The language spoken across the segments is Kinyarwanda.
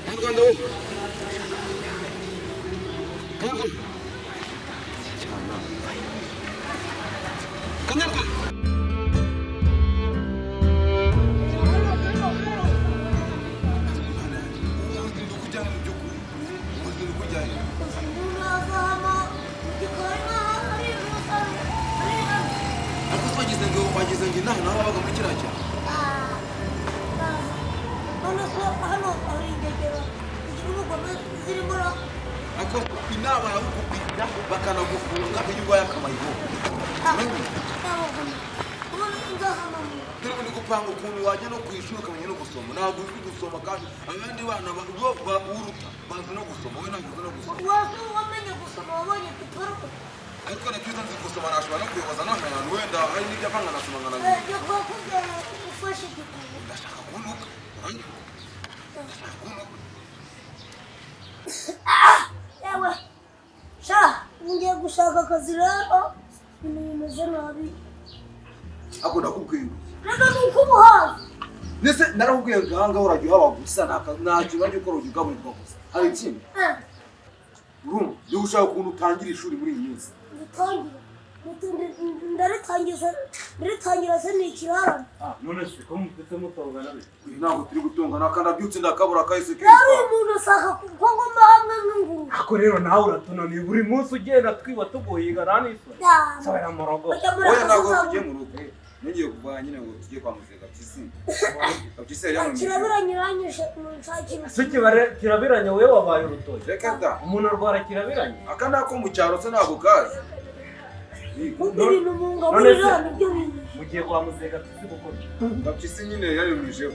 kanyarwanda wowe kanyarwanda wagize ngo inaha naho wabaga muri kiriya cyaro none se hano hari ingegero igihugu zirimo ako inama yagukubita bakanagufunga iyo urwaye akamayiho turi gupanga ukuntu wajya no kwishuri ukamenya no gusoma ntabwo uzi gusoma kandi abandi bana uruta bazi no gusoma wowe ntabwo uzi no gusoma wazi wamenye gusoma wabonye diporome ariko nakiza nzi gusoma nashobora no kuyoboza n'ahantu wenda hari n'ibyo apanga nasoma nkana ibyo kuvuga ufashe igitabo ndashaka kunuka ndashaka kunuka yewe sha ngiye gushaka akazi rero ibintu bimeze nabi ako ndakubwiye reka ni uko umuhazi nese narakubwiye gahanga urajya uhaba gusa ntacyo bajya ukora ujya ugaburirwa gusa hari ikindi urumva iyo ushaka ukuntu utangira ishuri muri iyi minsi ndaritangira se ni ikirarane none se ko mufite mutongana be ntabwo turi gutongana kandi abyutse ndakabura kahise keza rero uyu muntu ashaka ko ngomba hamwe nk'inguru ako rero nawe uratunaniye buri munsi ugenda twiba tuguhiga nanisoni sabera mu rugo oya ntabwo tugiye mu rugo ngiye kuvana nyine ngo tujye kwa muzika Gapyisi Gapyisi yari yamumishe kirabiranye uranyishe munshakira se kirabiranye wewe wabaye urutoki reka da umuntu arwara kirabiranye aka nako mu cyaro se ntabwo kazi ibintu mungaburira nibyo bintu mugiye kwa muzika Gapyisi gukora Gapyisi nyine yarimisheho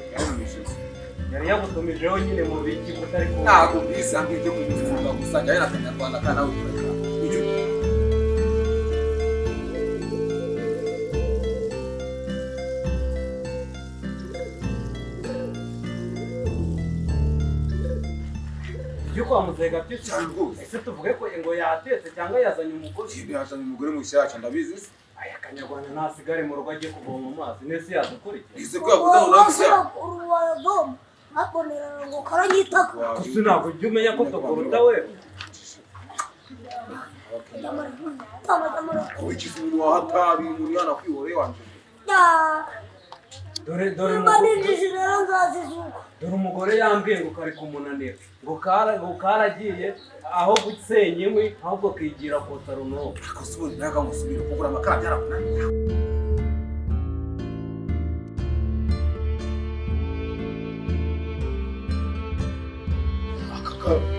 yari yagutumijeho nyine mu biki utari ko ntabwo mbisa nk'ibyo kumufunga gusa njyayo na kanyarwanda kandi nawe turashaka ibyo kwa muzika Gapyisi ese tuvuge ko ngo yatetse cyangwa yazanye umukozi yazanye umugore mushyashya ndabizi se aya kanyarwanda ntasigare mu rugo ajye kuvoma amazi nese yadukurikira ise ko yavuze ngo nabishyira uruwayavoma akonera ngo karanyitaka gusa ntabwo ujya umenya ko tukuruta wewe wikiza umuntu wahatari umuntu yanakwihoreye wanje dore umugore yambwiye ngo kari kumunanira ngo karagiye aho gusenya inkwi ahubwo kigira kotsa runobo akosubira naga musubira kugura amakara byarakunaniye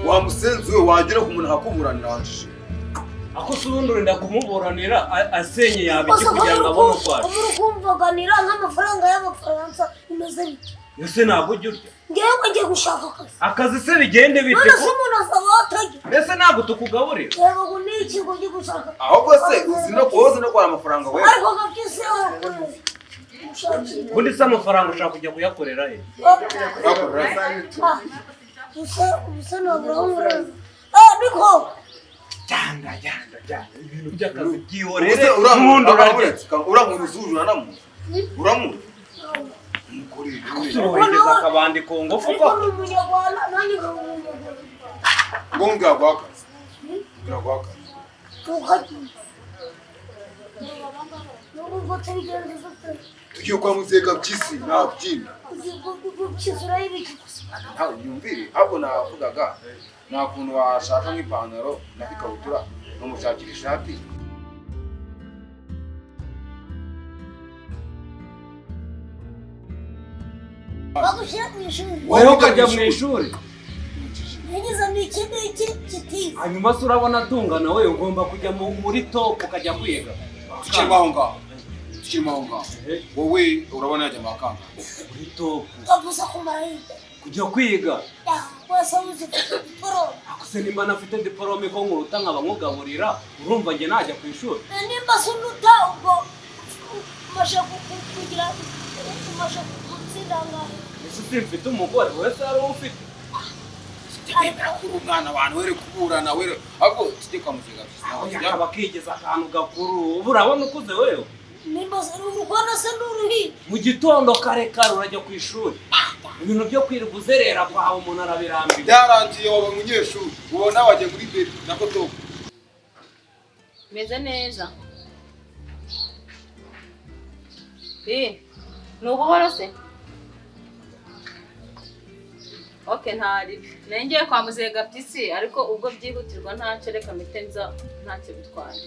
wa musenzi we wagira ku muntu hakuburanira wanje ako subundi urinda kumuburanira asenye yabiki kugira ngo abone ukwaje umuri kumvaganira nk'amafaranga y'abafaransa imeze bite ese ntabwo ujya urya ngewe ngiye gushaka akazi se bigende bite none se umuntu asaba watajya ese ntabwo tukugaburira reba ngo ni iki ngo ngiye gushaka ahubwo se uzi no kuwara amafaranga we ariko Gapyisi warakoze ubundi se amafaranga ushaka kujya kuyakorera he ubuse nabura aho ngurana niko jyanda ibintu by'akazi byihorere uramuntu uzujura namuntu uramuntu urohereza akabandi ku ngufu ko ni umunyarwanda nanjye nkaba umunyarwanda ngo ngiraguhakaze tukagiye nubwo tubigenza tugiye kwa muzika Gapyisi nabyina gukizura y'ibiki ntawe yumvire ahubwo navugaga nta kuntu washaka nk'ipantaro n'ikabutura nkamushakira ishati bagushyira mu ishuri wowe ukajya mu ishuri yagize ngo iki ngiki kitize hanyuma se urabona atungana we ugomba kujya muri top ukajya kwiga tukirimo aho ngaho wowe urabona yajya mu bakanga muri top bavuze ko marayika kujya kwiga wese uzi diporome akuse nimba nafite diporome ko nkuruta nkaba nkugaburira urumva njye najya ku ishuri nimba se unuta ubwo umashe kugira umashe gutsinda ngahe ese simfite umugore wese ari uwo ufite umwana abantu were kuburana were ahubwo tujye kwa muzika yakaba kigeza akantu gakuru ubu urabona ukuze wewe nimba se urukwana se n'uruhi mu gitondo kare urajya ku ishuri ibintu byo kwirirwa uzerera kwawe umuntu arabirambiwe. Byarangiye waba umunyeshuri ubona wagiye muri bebe na koto. Meze neza. Nubuhoro se? Okay, ntari. Nengeye kwa muzehe Gaptisi ariko ubwo byihutirwa ntacyo reka mitenza ntacyo bitwaye.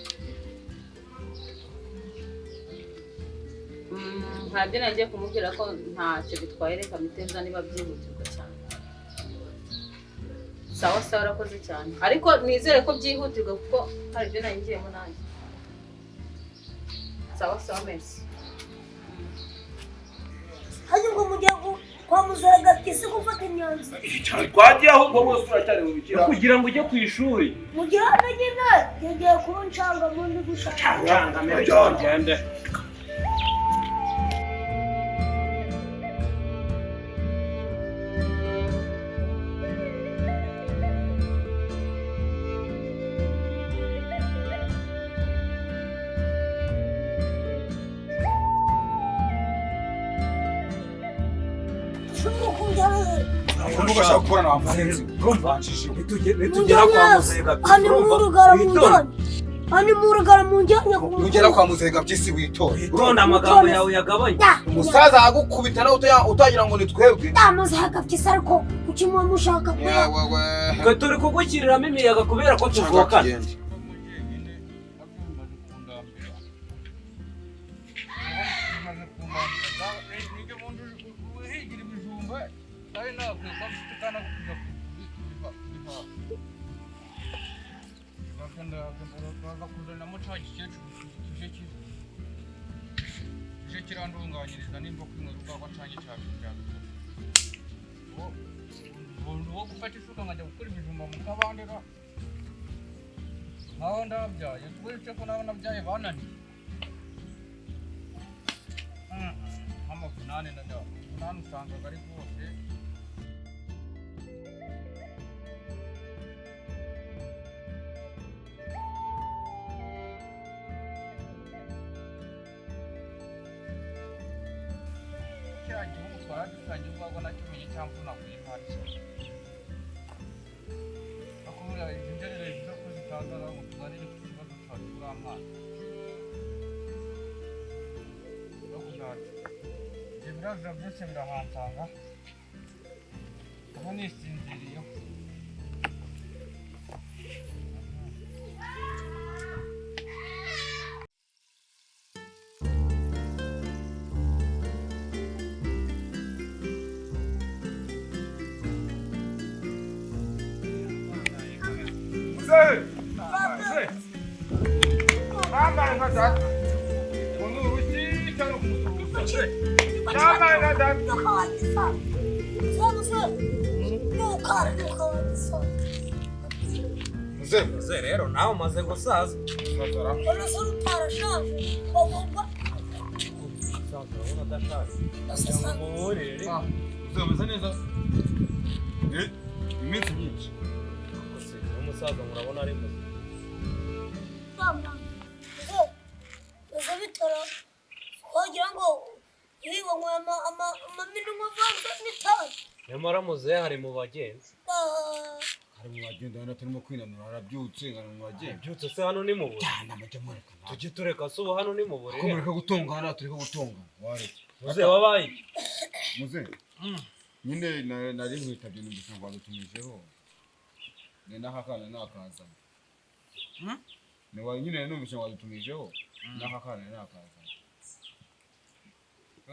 Ntabyo nagiye kumubwira ko ntacyo bitwaye reka mitenza niba byihutirwa cyane. Sawa sawa urakoze cyane. Ariko nizere ko byihutirwa kuko hari ibyo nangiyemo nanjye. Sawa sawa merci. Hanyuma ngo mujya kwa muzehe Gaptisi gufata imyanzuro. Twagiye ahubwo bose uracyari mu bikira. Kugira ngo ujye ku ishuri. Mugira hano nyine yagiye kuba ncanga mu ndi gushaka. Canga mbere gende. Ugashaka gukorana amasenzi. Nitugera kwa muzehe Gaptisi. Hani mu rugara mu njyanye. Nugera kwa muzehe Gaptisi witora. Utonda amagambo yawe yagabanye. Umusaza agukubita nawe utagira ngo nitwebwe. Muzehe Gaptisi ariko kuki mwe mushaka kuya? Twe turi kugukiriramo imiyaga kubera ko tuvukana. kirandunganyiriza nimba kwimwe rugagwa cange cyabijana wo gufata isuka nkajya gukora ibijumba mu kabandera naho ndabyaye twese ko naho nabyaye bananiye amafunane umunani usangaga ari bwose igihugu twaragisangiye ubwabwo nakimenye cyangwa nakuye ntacyo akubura inzererezi zo kuzitangara ngo tuzanire ku kibazo cyacu kuri amazi no kuzaca ibyo birazira byose birahansanga ubu nisinziriyeho Muze rero nawe umaze gusaza. Urasura utarashaje bagomba Urabona adashaje. Muhorere. Uzameze neza. Iminsi myinshi. Umusaza murabona ari muze. Uza bitara wagira ngo ibibanywe amaminwa vanze n'itabi. Nyamara muze hari mu bagenzi. Hari mu bagenda hano turimo kwinanura arabyutse ngana mu bagenda. Byutse se hano ni mu bure. Cyane amajya mureka. Tujye tureka subo hano ni mu bure. Kumureka gutongana tureka gutongana. Ware. Muze wabaye. Muze. Nyine nari nkwitabye n'igisa ngo adutumijeho. Nenda hakana nakazana. Ne wa nyine numvise ngo adutumijeho. Nakakana nakazana.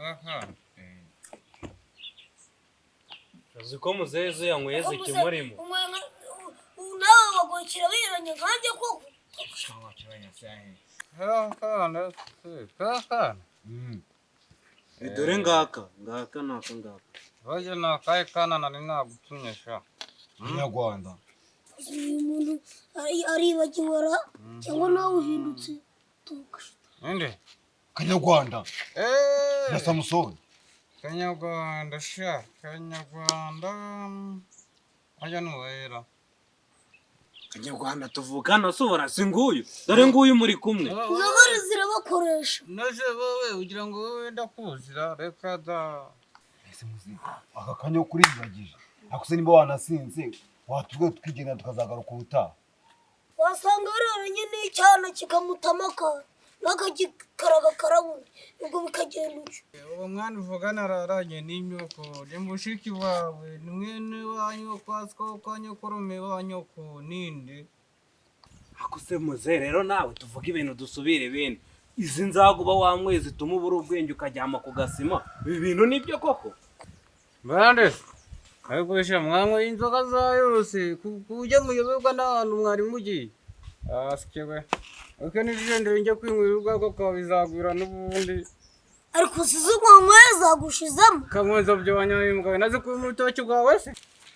Aha. Uziko muzeze yanyweze kimurimo. Nawe wagokira wiranye nkanje koko. Shanga kiranya sahe. Kana. Dore ngaka naka Baje nakaye kana nari nagutumyesha. Kanyarwanda. Uyu muntu aribagiwara cyangwa nawe uhindutse tukashita. Inde? Kanyarwanda. Na Samusoni. Kanyarwanda sha, Kanyarwanda. Aja nuwera. Kanyarwanda tuvukana subora singuyu. Dore nguyu muri kumwe. Zagari zirabakoresha. Naje wowe ugira ngo wowe ndakuzira reka da. ese muzi aka kanya kuri yibagije akuse nimba wanasinze watubwe twigenda tukazagaruka ubutaha wasanga araranye n'icyana kikamutama akana n'akagikaraga karabura ubwo bikagenda uco uwo mwana uvugana araranye n'inyoko ni mushiki wawe ni mwene wanyu kwa nyokurume wa nyoko ninde akuse muze rero nawe tuvuga ibintu dusubire bene izi nzaguba wamwe zituma ubura ubwenge ukajyama ku gasima ibi bintu nibyo koko bande ayigurisha mwamwe inzoga za yose kujya muyoberwa n'ahantu mwari mugiye asikewe uko nijendere njye kwinywera urwagwa kwa bizagwira n'ubundi ariko usize umwanyweye zagushizamo kamwezo byo wanyayimbwa naze ku mutoki bwawe se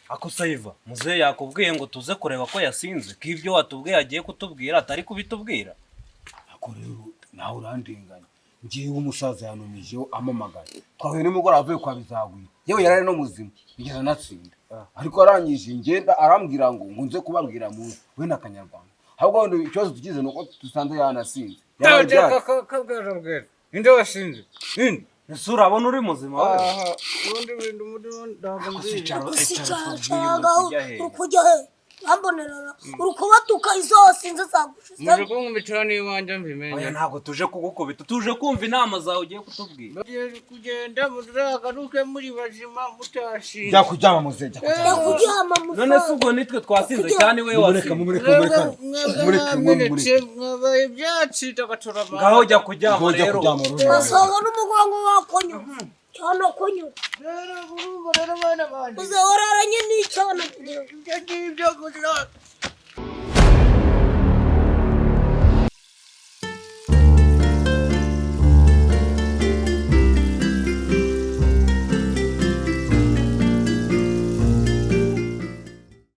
akusayiva muze yakubwiye ngo tuze kureba ko yasinze k'ibyo watubwiye agiye kutubwira atari kubitubwira ako rero nawe urandenganya ngiye umusaza yanumije amamagaye twahuye nimugora avuye kwa bizagwira yewe yarari no muzima bigeza natsinda ariko arangije ngenda arambwira ngo nze kubabwira mu we na kanyarwanda ahubwo wenda ikibazo tugize nuko dusanze yanasinze kabwira inde wasinze inde ese urabona uri muzima we ubundi bintu muri ndago usicara urukujya he bambonerara urukubatuka izose nze zagushize muje kumwumvira n'iwanje mbimenye oya ntabwo tuje kugukubita tuje kumva inama zawe ugiye kutubwira kugenda muragaruke muri bazima mutashinze jya kujyama muze jya kuryama none se ubwo nitwe twasinze cyane we wasinze mwabaye ibyatsi tagaturama ngaho jya kuryama rero wasanga n'umugongo wakonyo cyane konyo rero urumva rero bana bandi uzawararanye n'icyana ibyo ngibyo